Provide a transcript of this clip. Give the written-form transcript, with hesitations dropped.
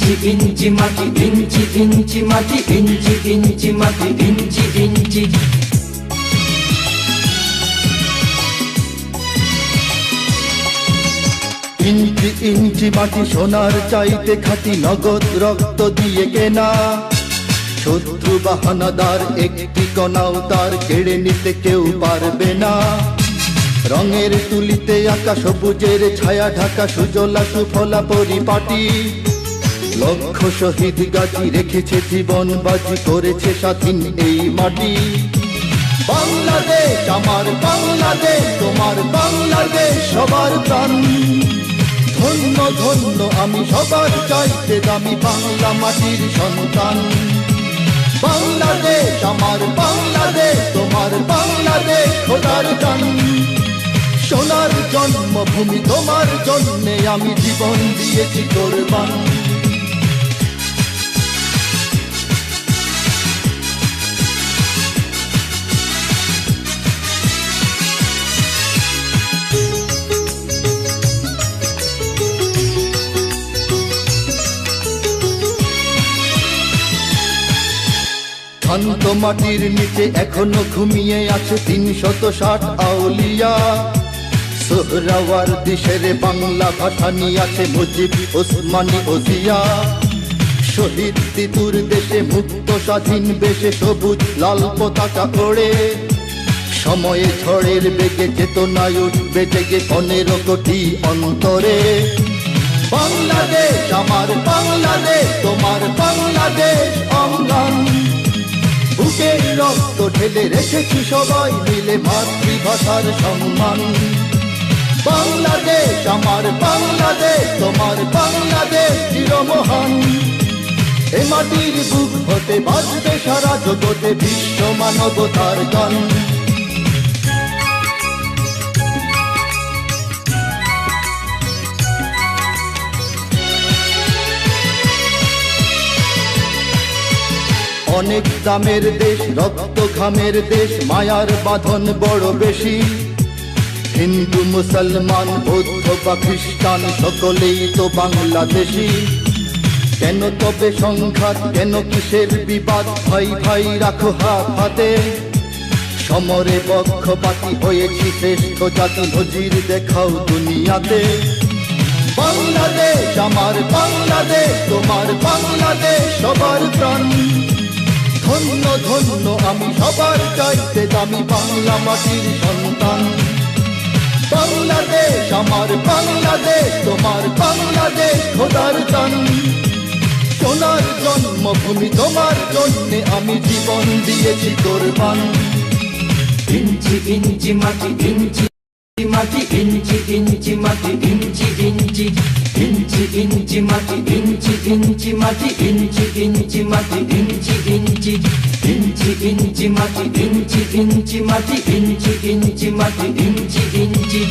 ইঞ্চি ইঞ্চি মাটি, ইঞ্চি ইঞ্চি মাটি, ইঞ্চি ইঞ্চি মাটি, ইঞ্চি ইঞ্চি। ইঞ্চি ইঞ্চি মাটি সোনার চাইতে খাঁটি, নগদ রক্ত দিয়ে কেনা। শত্রু বাহানাদার একটি কণাও তার কেড়ে নিতে কেউ পারবে না। রঙের তুলিতে আঁকা সবুজের ছায়া ঢাকা সুজলা সুফলা পরিপাটি। লক্ষ শহীদ গাছি রেখেছে জীবন বাজি, করেছে স্বাধীন এই মাটি। বাংলাদেশ আমার বাংলাদেশ, তোমার বাংলাদেশ সবার প্রাণ। ধন্য ধন্য আমি সবার চাইতে দামি বাংলা মাটির সন্তান। বাংলাদেশ আমার বাংলাদেশ, তোমার বাংলাদেশ খোদার দান। সোনার জন্মভূমি তোমার জন্যে আমি জীবন দিয়েছি কোরবান। শান্ত মাটির নিচে এখনো ঘুমিয়ে আছে ৩৬০ আউলিয়া। সোহরাওয়ার্দী শেরে বাংলা ভাষা নিয়ে আছে মুজিব, ওসমানী, ওজিয়া। শহীদ তিতুর দেশে মুক্ত স্বাধীন বেশে সবুজ লাল পতাকা ওড়ে। সময়ে ঝড়ের বেগে চেতনায় উঠবে জেগে ১৫ কোটি অন্তরে। বাংলাদেশ আমার বাংলাদেশ, তোমার বাংলাদেশ অঙ্গন। বুকের রক্ত ঢেলে রেখেছি সবাই মিলে মাতৃভাষার সম্মান। বাংলাদেশ আমার বাংলাদেশ, তোমার বাংলাদেশ চিরমহান। এ মাটির বুক হতে বাজবে সারা জগতে বিশ্ব মানবতার গান। অনেক দামের দেশ, রক্ত ঘামের দেশ, মায়ার বাঁধন বড় বেশি। হিন্দু মুসলমান বৌদ্ধ বা খ্রিস্টান সকলেই তো বাংলাদেশি। কেন তবে সংঘাত, কেন কিসের বিবাদ? ভাই ভাই রাখো হাত হাতে। সমরে পক্ষপাতী হয়েছি শ্রেষ্ঠ জাতি, নজির দেখাও দুনিয়াতে। বাংলাদেশ আমার বাংলাদেশ, তোমার বাংলাদেশ সবার প্রাণ। ধন্য ধন্য আমি সবার চাইতে দামি বাংলা মাটির সন্তান। বাংলাদেশ আমার বাংলাদেশ, তোমার বাংলাদেশ খোদার দান। সোনার জন্মভূমি তোমার জন্যে আমি জীবন দিয়েছি কোরবান। ইঞ্চি ইঞ্চি মাটি, ইঞ্চি মাটি, ইঞ্চি ইঞ্চি মাটি, ইঞ্চি ইঞ্চি। ইঞ্চি ইঞ্চি মাটি, ইঞ্চি ইঞ্চি মাটি, ইঞ্চি ইঞ্চি মাটি, ইঞ্চি ইঞ্চি। ইঞ্চি ইঞ্চি মাটি, ইঞ্চি ইঞ্চি মাটি, ইঞ্চি ইঞ্চি মাটি, ইঞ্চি ইঞ্চি।